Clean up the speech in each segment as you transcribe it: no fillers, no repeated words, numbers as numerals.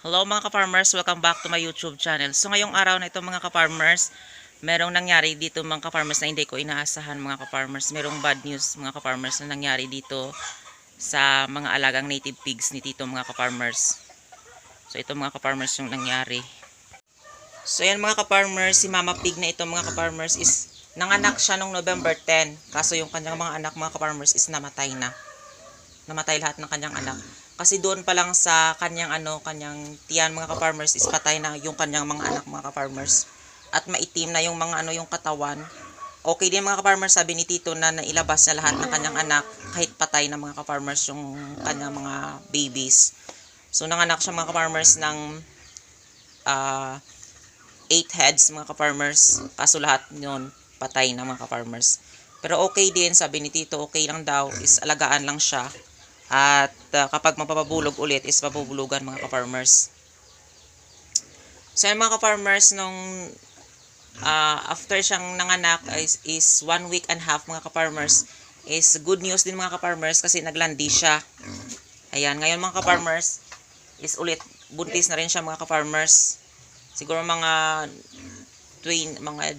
Hello mga ka-farmers, welcome back to my YouTube channel. So ngayong araw na ito mga ka-farmers, merong nangyari dito mga ka-farmers na hindi ko inaasahan mga ka-farmers. Merong bad news mga ka-farmers na nangyari dito sa mga alagang native pigs ni Tito mga ka-farmers. So ito mga ka-farmers yung nangyari. So yan mga ka-farmers, si Mama Pig na ito mga ka-farmers is nanganak siya noong November 10. Kaso yung kanyang mga anak mga ka-farmers is namatay na. Namatay lahat ng kanyang anak. Kasi doon pa lang sa kanyang tiyan mga ka-farmers is patay na yung kanyang mga anak mga ka-farmers. At maitim na yung mga yung katawan. Okay din mga ka-farmers, sabi ni Tito na nailabas na lahat ng kanyang anak kahit patay na mga ka-farmers yung kanyang mga babies. So nanganak siya mga ka-farmers ng 8 heads mga ka-farmers. Kaso lahat yun patay na mga ka-farmers. Pero okay din, sabi ni Tito, okay lang daw, is alagaan lang siya. At kapag mapapabulog ulit is mapabulugan mga ka-farmers. So yung mga ka-farmers nung after siyang nanganak is 1 week and a half mga ka-farmers, is good news din mga ka-farmers kasi naglandi siya. Ayan, ngayon mga ka-farmers is ulit buntis na rin siya mga ka-farmers. Siguro mga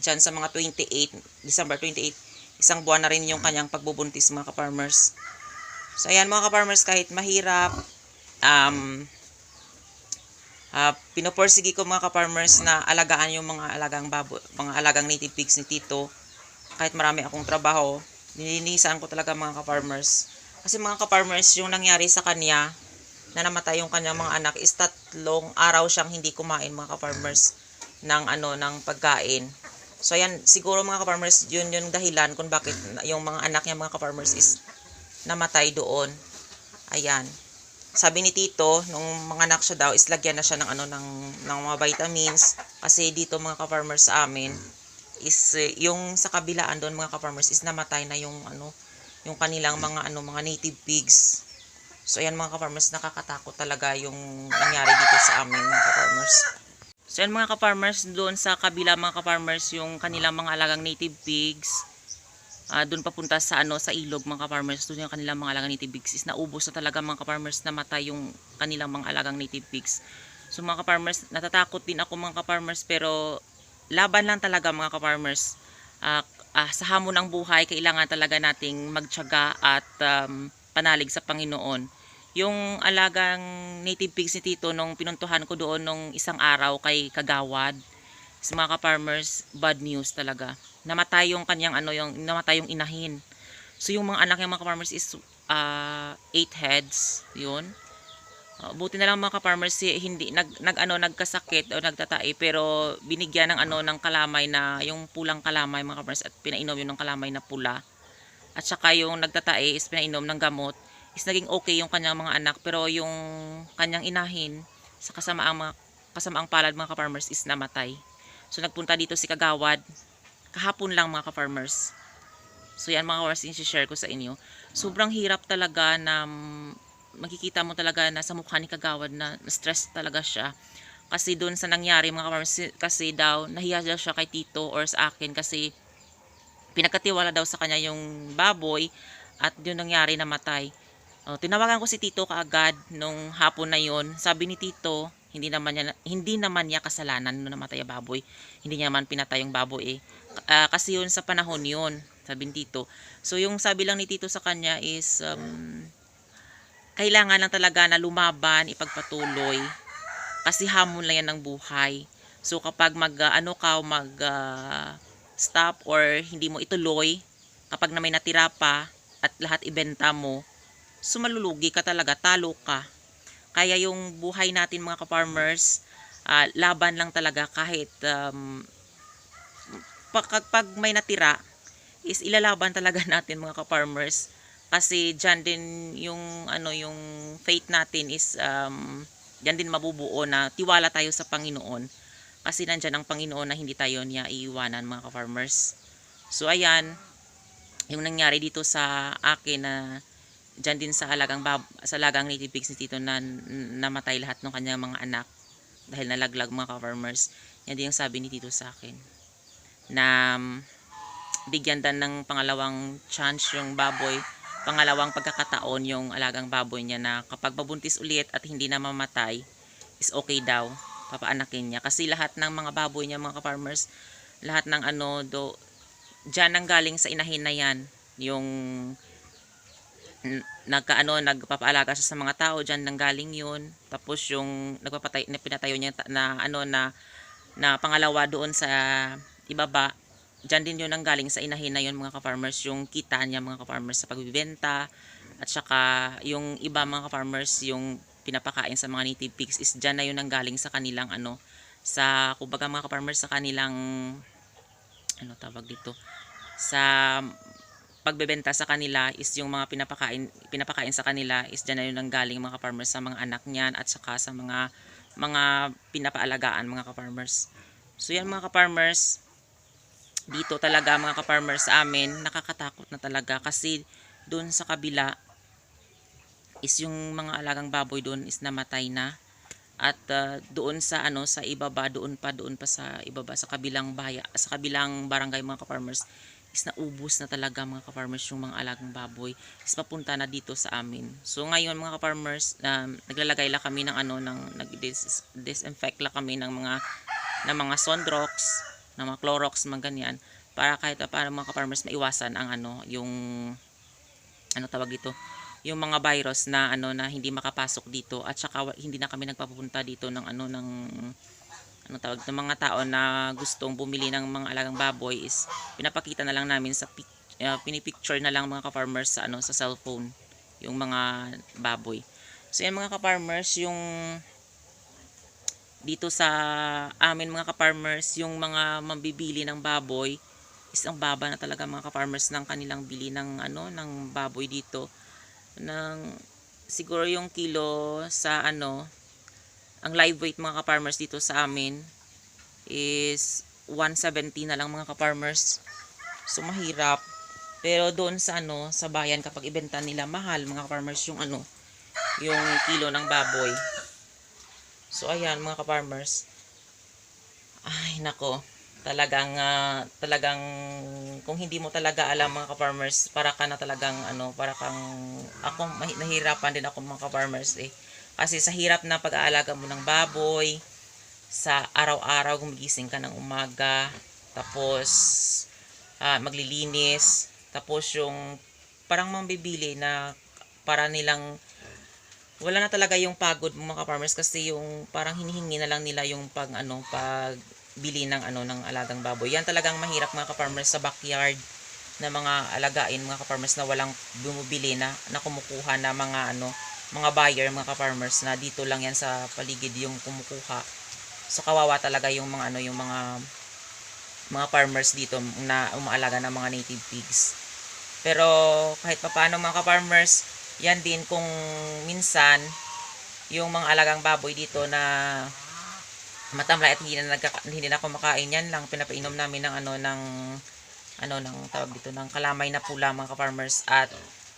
dyan sa mga 28, December 28, isang buwan na rin yung kanyang pagbubuntis mga ka-farmers. So ayan mga ka-farmers, kahit mahirap, pinoporsige ko mga ka-farmers na alagaan yung mga alagang mga alagang native pigs ni Tito. Kahit marami akong trabaho, nilinisan ko talaga mga ka-farmers. Kasi mga ka-farmers, yung nangyari sa kanya, na namatay yung kanyang mga anak, is 3 araw siyang hindi kumain mga ka-farmers ng pagkain. So ayan, siguro mga ka-farmers, yun yung dahilan kung bakit yung mga anak niya mga ka-farmers is namatay doon. Ayan. Sabi ni Tito, nung mga anak siya daw, is lagyan na siya ng ng mga vitamins. Kasi dito mga ka-farmers sa amin, is yung sa kabilaan doon mga ka-farmers, is namatay na yung yung kanilang mga native pigs. So ayan mga ka-farmers, nakakatakot talaga yung nangyari dito sa amin mga ka-farmers. So ayan mga ka-farmers, doon sa kabila mga ka-farmers, yung kanilang mga alagang native pigs, doon papunta sa sa ilog mga ka-farmers, doon yung kanilang mga alagang native pigs is naubos na talaga mga ka-farmers, namatay yung kanilang mga alagang native pigs. So mga ka-farmers, natatakot din ako mga ka-farmers, pero laban lang talaga mga ka-farmers. Sa hamon ng buhay, kailangan talaga nating magtiyaga at panalig sa Panginoon. Yung alagang native pigs ni Tito, nung pinuntuhan ko doon nung isang araw kay Kagawad, sa mga ka-farmers, bad news talaga. Namatay yung kanyang namatay yung inahin. So yung mga anak ng mga ka-farmers is 8 heads, yun. Buti na lang mga ka-farmers, hindi nagkasakit o nagtatai, pero binigyan ng ng kalamay na yung pulang kalamay mga ka-farmers, at pinainom yun ng kalamay na pula. At saka yung nagtatai is pinainom ng gamot, is naging okay yung kanyang mga anak, pero yung kanyang inahin sa kasamaang palad mga ka-farmers is namatay. So nagpunta dito si Kagawad kahapon lang mga ka-farmers. So yan mga ka-farmers, i-share ko sa inyo. Sobrang hirap talaga na makikita mo talaga na sa mukha ni Kagawad na stress talaga siya. Kasi doon sa nangyari mga ka-farmers, kasi daw nahiya siya kay Tito or sa akin kasi pinagkatiwala daw sa kanya yung baboy at yung nangyari, namatay. Tinawagan ko si Tito kaagad nung hapon na yon. Sabi ni Tito, hindi naman niya kasalanan nung namatay ang baboy. Hindi niya man pinatay yung baboy kasi yun sa panahon yun, sabi ni Tito. So yung sabi lang ni Tito sa kanya is kailangan lang talaga na lumaban, ipagpatuloy, kasi hamon lang yan ng buhay. So kapag stop or hindi mo ituloy, kapag na may natira pa at lahat ibenta mo, so malulugi ka talaga, talo ka. Kaya yung buhay natin mga ka-farmers, laban lang talaga. Kahit pag may natira, is ilalaban talaga natin mga ka-farmers. Kasi dyan din yung yung faith natin is dyan din mabubuo, na tiwala tayo sa Panginoon. Kasi nandyan ang Panginoon na hindi tayo niya iiwanan mga ka-farmers. So ayan, yung nangyari dito sa akin na dyan din sa alagang native pigs ni Tito, na namatay lahat ng kanyang mga anak dahil nalaglag mga ka-farmers. Yan din yung sabi ni Tito sa akin, na bigyan dan ng pangalawang chance yung baboy, pangalawang pagkakataon yung alagang baboy niya, na kapag mabuntis ulit at hindi na mamatay, is okay daw. Papaanakin niya. Kasi lahat ng mga baboy niya mga ka-farmers, lahat ng dyan ang galing sa inahin na yan. Yung nagpapaalaga siya sa mga tao, dyan nang galing yun. Tapos yung pinatayo niya na pangalawa doon sa ibaba, dyan din yun ang galing sa inahin na yun mga ka-farmers, yung kita niya mga ka-farmers sa pagbibenta. At saka yung iba mga ka-farmers, yung pinapakain sa mga native pigs is dyan na yun ang galing sa kanilang kumbaga mga ka-farmers, sa kanilang tawag dito, sa pagbebenta sa kanila is yung mga pinapakain sa kanila is dyan na yun ang galing mga ka-farmers sa mga anak niyan at saka sa mga pinapaalagaan mga ka-farmers. So yan mga ka-farmers, dito talaga mga ka-farmers sa amin nakakatakot na talaga kasi doon sa kabila is yung mga alagang baboy doon is namatay na. At doon sa sa ibaba, doon pa sa ibaba sa kabilang barangay mga ka-farmers is naubos na talaga mga ka-farmers yung mga alagang baboy is papunta na dito sa amin. So ngayon mga ka-farmers, naglalagay lang kami ng nag-disinfect lang kami ng mga Sonrox, ng mga Clorox, mga ganyan, para kahit paano mga ka-farmers maiwasan ang yung tawag dito, yung mga virus na na hindi makapasok dito. At saka hindi na kami nagpapunta dito ng tawag ng mga tao na gustong bumili ng mga alagang baboy is pinapakita na lang namin pinipicture na lang mga ka-farmers sa cellphone yung mga baboy. So yan mga ka-farmers, yung dito sa amin mga ka-farmers, yung mga mambibili ng baboy is ang baba na talaga mga ka-farmers ng kanilang bili ng ng baboy dito. Siguro yung kilo sa ang live weight mga ka-farmers dito sa amin is 170 na lang mga ka-farmers. So mahirap. Pero doon sa sa bayan, kapag ibenta nila, mahal mga ka-farmers yung yung kilo ng baboy. So ayan mga ka-farmers. Ay nako. Talagang kung hindi mo talaga alam mga ka-farmers, para ka na talagang ako nahirapan din ako mga ka-farmers Kasi sa hirap na pag-aalaga mo ng baboy, sa araw-araw gumigising ka ng umaga, tapos maglilinis, tapos yung parang mambibili na para nilang wala na talaga yung pagod mga ka-farmers, kasi yung parang hinihingi na lang nila yung pagbili ng ng alagang baboy. Yan talagang mahirap mga ka-farmers sa backyard na mga alagain mga ka-farmers, na walang bumibili na kumukuha na mga buyer mga ka-farmers, na dito lang yan sa paligid yung kumukuha. So kawawa talaga yung yung mga farmers dito na umaalaga ng mga native pigs. Pero kahit papaano mga ka-farmers, yan din kung minsan yung mga alagang baboy dito na matamlay at hindi na kumakain, yan lang pinapainom namin ng ng tawag dito, ng kalamay na pula mga ka-farmers. At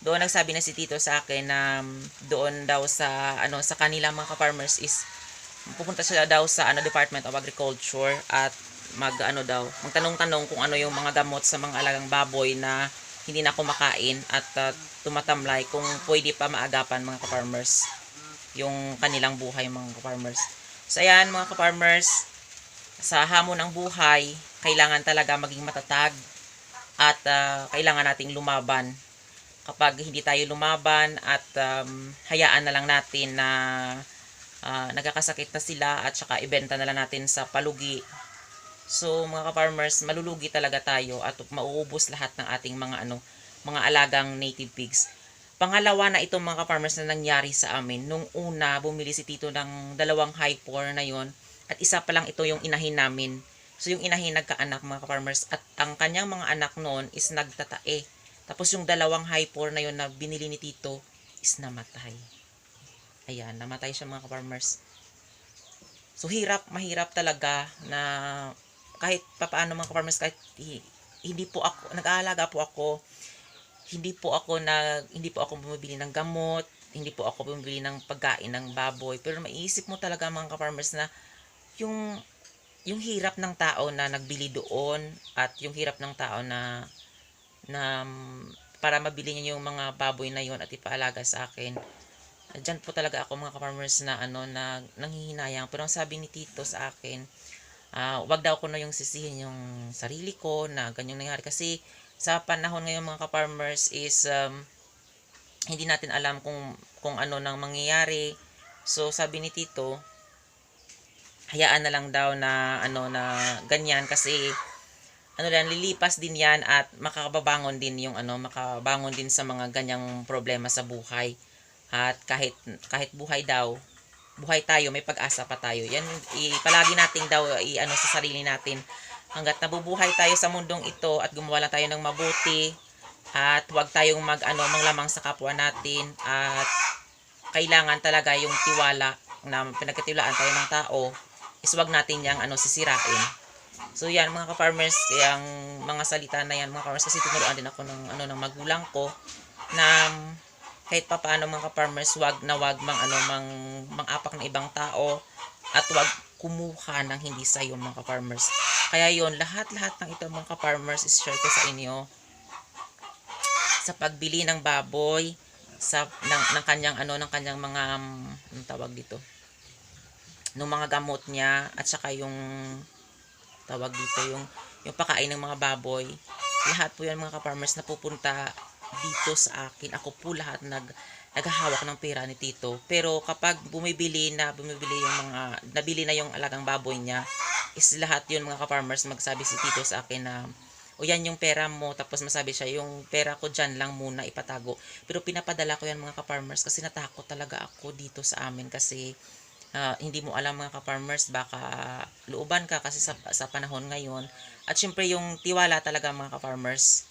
doon nagsabi na si Tito sa akin na doon daw sa sa kanila mga ka-farmers is pupunta sila daw sa Department of Agriculture at magtanong-tanong kung yung mga gamot sa mga alagang baboy na hindi na kumakain at tumatamlay, kung pwede pa maagapan mga ka-farmers yung kanilang buhay mga ka-farmers. So ayan mga ka-farmers, sa hamon ng buhay, kailangan talaga maging matatag at kailangan nating lumaban. Kapag hindi tayo lumaban at hayaan na lang natin na nagkakasakit na sila at saka ibenta na lang natin sa palugi, so mga ka-farmers, malulugi talaga tayo at mauubos lahat ng ating mga alagang native pigs. Pangalawa na itong mga ka-farmers na nangyari sa amin. Nung una, bumili si Tito ng 2 hyper na yon, at isa pa lang ito yung inahin namin. So yung inahin nagkaanak mga ka-farmers, at ang kanyang mga anak noon is nagtatae. Tapos yung 2 hyper na yon na binili ni Tito is namatay. Ayan, namatay siya mga ka-farmers. So mahirap talaga na kahit papaano mga ka-farmers, kahit hindi po ako nag-aalaga po ako, hindi po ako bumibili ng gamot, hindi po ako bumibili ng pagkain ng baboy. Pero maiisip mo talaga mga ka-farmers na yung hirap ng tao na nagbili doon, at yung hirap ng tao na para mabili niya yung mga baboy na yon at ipaalaga sa akin. Diyan po talaga ako mga ka-farmers na ano na nanghihinayang. Pero ang sabi ni Tito sa akin, wag daw ko na yung sisihin yung sarili ko na ganyang nangyari. Kasi sa panahon ngayon mga ka-farmers is hindi natin alam kung ano nang mangyayari. So sabi ni Tito, hayaan na lang daw na ano na ganyan kasi ano lang lilipas din yan at makakababangon din yung ano makabangon din sa mga ganyang problema sa buhay. At kahit buhay daw, buhay tayo, may pag-asa pa tayo. Yan palagi nating daw ano sa sarili natin. Hangga't nabubuhay tayo sa mundong ito at gumawa lang tayo ng mabuti at huwag tayong manglamang sa kapwa natin at kailangan talaga yung tiwala na pinagkatiwalaan tayo ng tao is wag natin yang sisirain. So yan mga ka-farmers, kaya ang mga salita na yan mga ka-farmers kasi tinuruan din ako ng magulang ko na kahit pa paano mga ka-farmers, wag mang-apak ng ibang tao at wag kumuha ng hindi sa iyo mga ka-farmers. Kaya yon lahat-lahat ng ito mga ka-farmers is share ko sa inyo sa pagbili ng baboy ng kanyang mga anong tawag dito ng mga gamot niya at saka yung tawag dito yung pakain ng mga baboy. Lahat po yan mga ka-farmers na pupunta dito sa akin. Ako po lahat naghahawak ng pera ni Tito. Pero kapag bumibili nabili na yung alagang baboy niya, is lahat yun mga ka-farmers magsabi si Tito sa akin na o yan yung pera mo, tapos masabi siya yung pera ko dyan lang muna ipatago. Pero pinapadala ko yan mga ka-farmers kasi natakot talaga ako dito sa amin kasi hindi mo alam mga ka-farmers, baka looban ka kasi sa panahon ngayon. At syempre yung tiwala talaga mga ka-farmers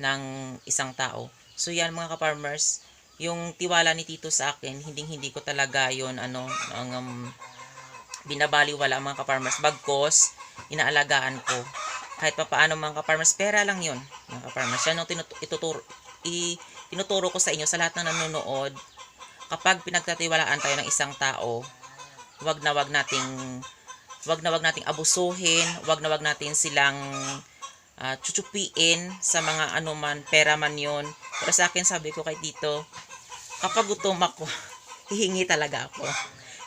ng isang tao. So yan mga ka-farmers, yung tiwala ni Tito sa akin, hindi ko talaga yon binabaliwala mga ka-farmers. Bagkos, inaalagaan ko. Kahit pa paano mga ka-farmers, pera lang yon mga ka-farmers. Yan yung tinuturo ko sa inyo sa lahat ng nanonood. Kapag pinagtatiwalaan tayo ng isang tao, wag na wag nating abusuhin, wag na wag natin silang chuchupiin sa mga pera man yon. Pero sa akin sabi ko kay Tito, kapag gutom ako, hihingi talaga ako.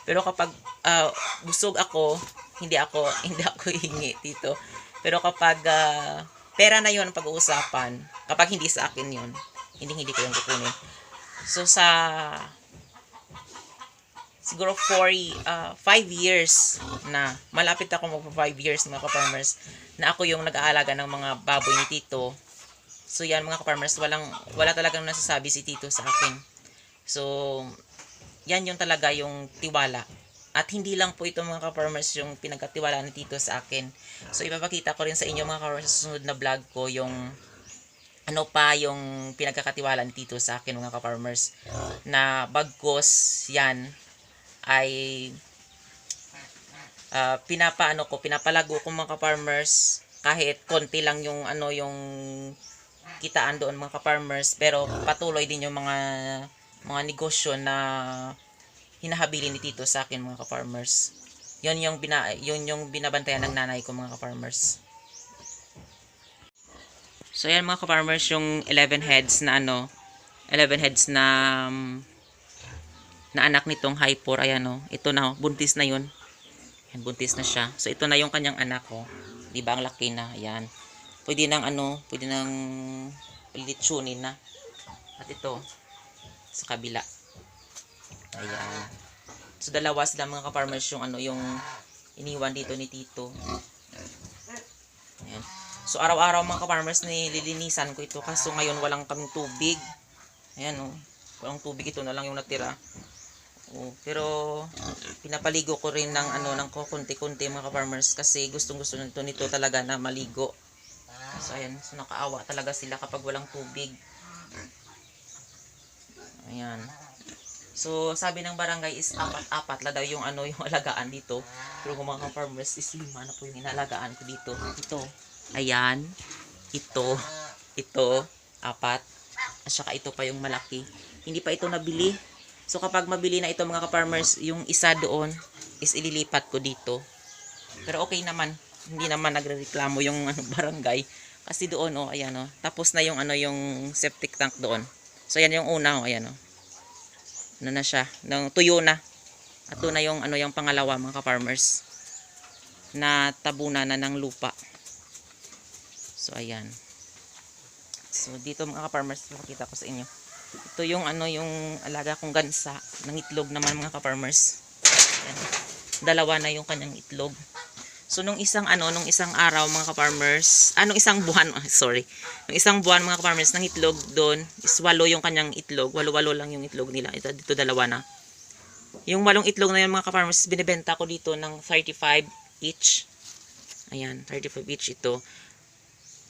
Pero kapag busog ako, hindi ako hihingi Tito. Pero kapag pera na yon ang pag-uusapan, kapag hindi sa akin yon, hindi ko yung kukunin. So siguro 5 years na, malapit ako magpa 5 years mga ka-farmers, na ako yung nag-aalaga ng mga baboy ni Tito. So yan mga ka-farmers, wala talagang nasasabi si Tito sa akin. So yan yung talaga yung tiwala. At hindi lang po ito mga ka-farmers yung pinagkatiwala ni Tito sa akin. So ipapakita ko rin sa inyo mga ka-farmers sa susunod na vlog ko yung yung pinagkakatiwala ni Tito sa akin mga ka-farmers, na bagkos yan ay pinapalago ko mga ka-farmers kahit konti lang yung kitaan doon mga ka-farmers, pero patuloy din yung mga negosyo na hinahabili ni Tito sa akin mga ka-farmers. Yun yung binabantayan ng nanay ko mga ka-farmers. So yan mga ka-farmers, yung 11 heads na anak nitong hyper, ayan ito na, buntis na yun. Ayan, buntis na siya. So ito na yung kanyang anak ko. Di ba ang laki na, ayan. Pwede nang lilitsunin na. At ito sa kabila. Ayan. So dalawa sila mga ka-farmers yung iniwan dito ni Tito. Ayan. So araw-araw mga ka-farmers nililinisan ko ito kaso ngayon walang kaming tubig. Ayan walang tubig, ito na lang yung natira. Pero pinapaligo ko rin ng kunti-kunti mga ka-farmers kasi gustong-gusto nito talaga na maligo. So ayan, so nakaawa talaga sila kapag walang tubig. Ayan. So sabi ng barangay is apat la daw yung alagaan dito. Pero kung mga ka-farmers is 5 na po yung inalagaan ko dito. Ito. Ayan. Ito. 4. At saka ito pa yung malaki. Hindi pa ito nabili. So kapag mabili na ito mga ka-farmers, yung isa doon is ililipat ko dito. Pero okay naman, hindi naman nagrereklamo yung barangay kasi doon ayan tapos na yung yung septic tank doon. So yan yung una ayan ano na siya, tuyo na. At ito na yung ano yung pangalawa mga ka-farmers na tabunan na ng lupa. So ayan. So dito mga ka-farmers, makita ko sa inyo. Ito yung ano yung alaga kong gansa ng itlog naman mga ka-farmers. Ayan. Dalawa na yung kanyang itlog. So nung isang araw mga ka-farmers, nung isang buwan, nung isang buwan mga ka-farmers ng itlog doon is 8 yung kanyang itlog, 8 lang yung itlog nila. Ito dito dalawa na. Yung 8 itlog na yun mga ka-farmers, binebenta ko dito ng 35 each. Ayan, 35 each ito.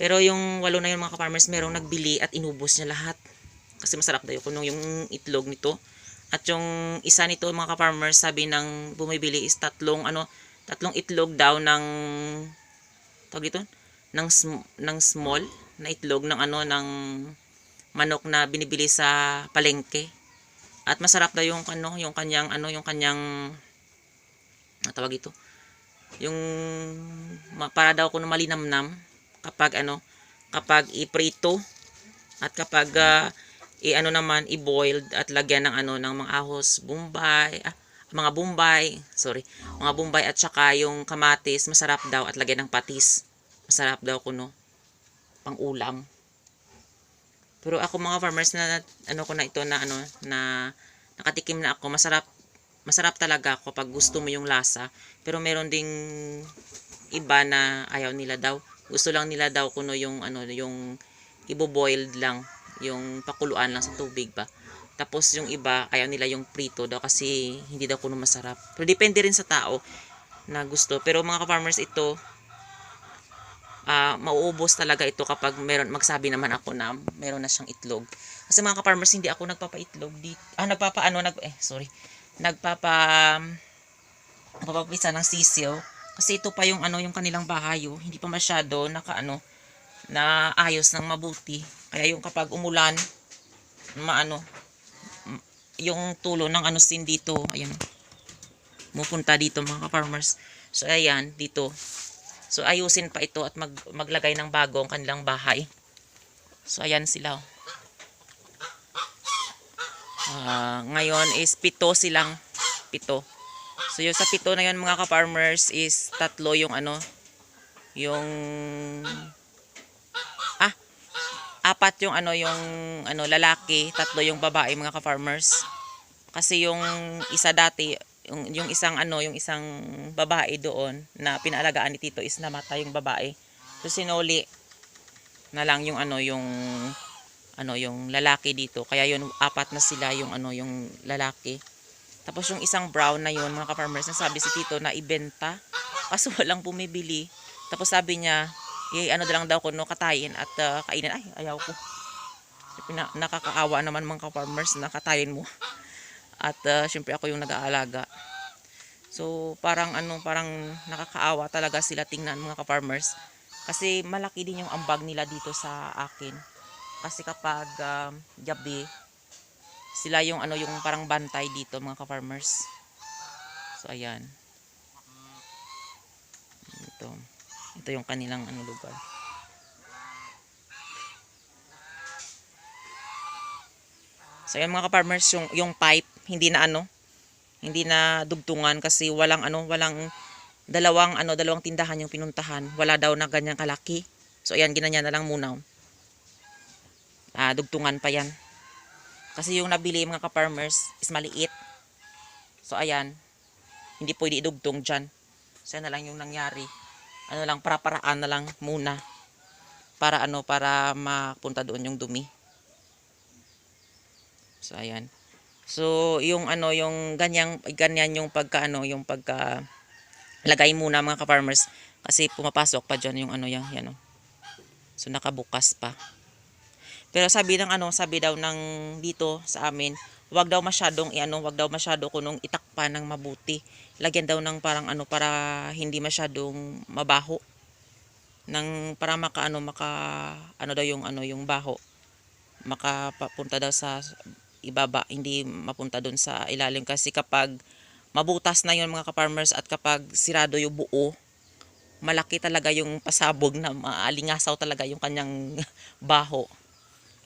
Pero yung 8 na yun mga ka-farmers, merong nagbili at inubos niya lahat. Kasi masarap daw yung itlog nito. At yung isa nito mga ka-farmers, sabi ng bumibili is tatlong itlog daw ng tawag dito, ng small na itlog ng ng manok na binibili sa palengke. At masarap daw yung kanyang tawag ito. Yung para daw kuno malinamnam kapag iprito at kapag naman i-boiled at lagyan ng ng mga ahos, mga bombay at saka yung kamatis, masarap daw at lagyan ng patis. Masarap daw kuno pang ulam. Pero ako mga farmers na na nakatikim na ako, masarap talaga ako pag gusto mo yung lasa. Pero meron ding iba na ayaw nila daw. Gusto lang nila daw kuno yung yung ibo-boiled lang, yung pakuluan lang sa tubig ba. Tapos yung iba ayaw nila yung prito daw kasi hindi daw kuno masarap. Pero depende rin sa tao na gusto. Pero mga ka-farmers, ito mauubos talaga ito kapag magsabi naman ako na meron na siyang itlog. Kasi mga ka-farmers, hindi ako nagpapaitlog dito. Nagpapapisa ng sisiw. Kasi ito pa yung yung kanilang bahay, hindi pa masyado na ayos ng mabuti. Kaya yung kapag umulan, yung tulo ng sin dito, ayan, pupunta dito mga ka-farmers. So ayan, dito. So ayusin pa ito at maglagay ng bago ang kanilang bahay. So ayan sila. Ngayon is 7 silang. 7. So yung sa 7 na yun mga ka-farmers is 3 yung yung 4 yung yung lalaki, 3 yung babae mga ka-farmers. Kasi yung isa dati, yung isang babae doon na pinaalagaan ni Tito is namatay yung babae. So sinuli na lang yung yung lalaki dito. Kaya yun 4 na sila yung yung lalaki. Tapos yung isang brown na yun mga ka-farmers, nasabi si Tito na ibenta kaso walang bumibili. Tapos sabi niya, lang daw kuno katayin at kainin. Ay, ayaw ko. Nakakaawa naman mga ka-farmers na katayin mo. At syempre ako yung nag-aalaga. So parang nakakaawa talaga sila tingnan mga ka-farmers. Kasi malaki din yung ambag nila dito sa akin. Kasi kapag gabi, sila yung yung parang bantay dito mga ka-farmers. So ayan. Ito yung kanilang lugar. So ayan mga ka-farmers, yung pipe hindi na dugtungan kasi walang dalawang tindahan yung pinuntahan. Wala daw na ganyang kalaki. So ayan, ginanya na lang muna. Dugtungan pa yan. Kasi yung nabili mga ka-farmers is maliit. So ayan, hindi pwede idugtong dyan. So na lang yung nangyari. Para-paraan na lang muna. Para mapunta doon yung dumi. So ayan. So yung yung ganyan yung yung pagka lagay muna mga ka-farmers kasi pumapasok pa diyan yung yan. So nakabukas pa. Pero sabi daw ng dito sa amin, wag daw masyado kunong itakpan ng mabuti. Lagyan daw ng parang para hindi masyadong mabaho. Para maka daw yung baho. Makapapunta daw sa ibaba, hindi mapunta doon sa ilalim kasi kapag mabutas na yun mga ka-farmers at kapag sirado yung buo, malaki talaga yung pasabog na maalingasaw talaga yung kanyang baho.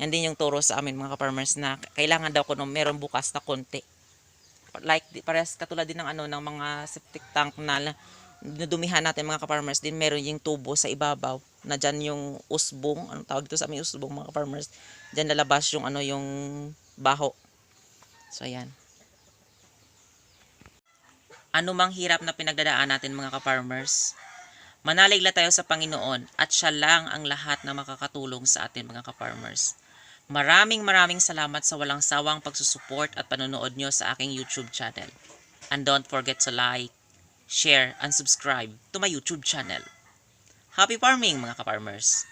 Yan din yung turo sa amin mga ka-farmers na kailangan daw meron bukas na konti like parehas katulad din ng ano ng mga septic tank na dinudumihan natin mga ka-farmers, din meron yung tubo sa ibabaw na dyan yung usbong, anong tawag dito sa aming usbong mga ka-farmers, dyan lalabas yung ano yung baho. So ayan. Ano mang hirap na pinagdadaan natin mga ka-farmers, manalig lang tayo sa Panginoon at siya lang ang lahat na makakatulong sa atin mga ka-farmers. Maraming salamat sa walang sawang pagsusuport at panonood nyo sa aking YouTube channel. And don't forget to like, share, and subscribe to my YouTube channel. Happy farming mga ka-farmers!